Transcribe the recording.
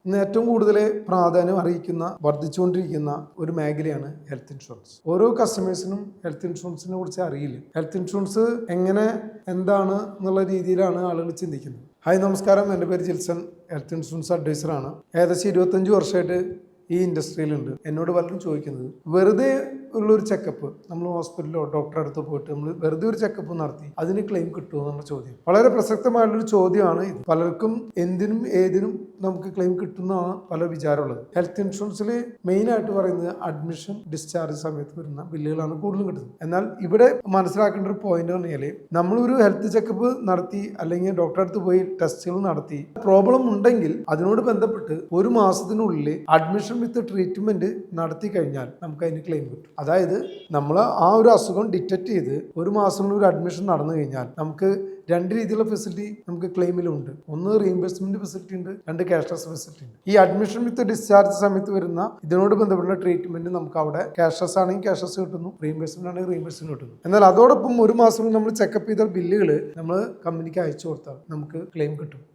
ഇന്ന് ഏറ്റവും കൂടുതൽ പ്രാധാന്യം അറിയിക്കുന്ന വർദ്ധിച്ചുകൊണ്ടിരിക്കുന്ന ഒരു മേഖലയാണ് ഹെൽത്ത് ഇൻഷുറൻസ്. ഓരോ കസ്റ്റമേഴ്സിനും ഹെൽത്ത് ഇൻഷുറൻസിനെ കുറിച്ച് അറിയില്ല. ഹെൽത്ത് ഇൻഷുറൻസ് എങ്ങനെ എന്താണ് എന്നുള്ള രീതിയിലാണ് ആളുകൾ ചിന്തിക്കുന്നത്. ഹായ് നമസ്കാരം, എൻ്റെ പേര് ജിൽസൺ, ഹെൽത്ത് ഇൻഷുറൻസ് അഡ്വൈസറാണ്. ഏകദേശം 25 വർഷമായിട്ട് ഈ ഇൻഡസ്ട്രിയിലുണ്ട്. എന്നോട് പലരും ചോദിക്കുന്നത്, വെറുതെ ഉള്ളൊരു ചെക്കപ്പ്, നമ്മൾ ഹോസ്പിറ്റലിലോ ഡോക്ടറെ അടുത്ത് പോയിട്ട് നമ്മൾ വെറുതെ ഒരു ചെക്കപ്പ് നടത്തി അതിന് ക്ലെയിം കിട്ടുമോ എന്നുള്ള ചോദ്യം വളരെ പ്രസക്തമായിട്ടുള്ളൊരു ചോദ്യമാണ് ഇത്. പലർക്കും എന്തിനും ഏതിനും നമുക്ക് ക്ലെയിം കിട്ടുന്നതാണ് പല വിചാരമുള്ളത്. ഹെൽത്ത് ഇൻഷുറൻസിൽ മെയിനായിട്ട് പറയുന്നത് അഡ്മിഷൻ ഡിസ്ചാർജ് സമയത്ത് വരുന്ന ബില്ലുകളാണ് കൂടുതലും കിട്ടുന്നത്. എന്നാൽ ഇവിടെ മനസ്സിലാക്കേണ്ട ഒരു പോയിന്റ് എന്ന് പറഞ്ഞാൽ, നമ്മളൊരു ഹെൽത്ത് ചെക്കപ്പ് നടത്തി അല്ലെങ്കിൽ ഡോക്ടറെ അടുത്ത് പോയി ടെസ്റ്റുകൾ നടത്തി പ്രോബ്ലം ഉണ്ടെങ്കിൽ അതിനോട് ബന്ധപ്പെട്ട് ഒരു മാസത്തിനുള്ളിൽ അഡ്മിഷൻ വിത്ത് ട്രീറ്റ്മെന്റ് നടത്തി കഴിഞ്ഞാൽ നമുക്ക് അതിന് ക്ലെയിം കിട്ടും. അതായത് നമ്മൾ ആ ഒരു അസുഖം ഡിറ്റക്ട് ചെയ്ത് ഒരു മാസത്തിനുള്ളിൽ ഒരു അഡ്മിഷൻ നടന്നു കഴിഞ്ഞാൽ നമുക്ക് രണ്ട് രീതിയിലുള്ള ഫെസിലിറ്റി നമുക്ക് ക്ലെയിമിലുണ്ട്. ഒന്ന് റീഇംബേഴ്സ്മെന്റ് ഫെസിലിറ്റി ഉണ്ട്, രണ്ട് ക്യാഷ്ലെസ് ഫെസിലിറ്റി ഉണ്ട്. ഈ അഡ്മിഷൻ വിത്ത് ഡിസ്ചാർജ് സമയത്ത് വരുന്ന ഇതിനോട് ബന്ധപ്പെട്ട ട്രീറ്റ്മെന്റ് നമുക്ക് അവിടെ ക്യാഷ്ലെസ് ആണെങ്കിൽ ക്യാഷ്ലെസ് കിട്ടുന്നു, റീഇംബേഴ്സ്മെന്റ് ആണെങ്കിൽ റീഇംബേഴ്സ്മെന്റ് കിട്ടുന്നു. എന്നാൽ അതോടൊപ്പം ഒരു മാസം നമ്മൾ ചെക്കപ്പ് ചെയ്ത ബില്ലുകൾ നമ്മൾ കമ്പനിക്ക് അയച്ചു കൊടുത്താൽ നമുക്ക് ക്ലെയിം കിട്ടും.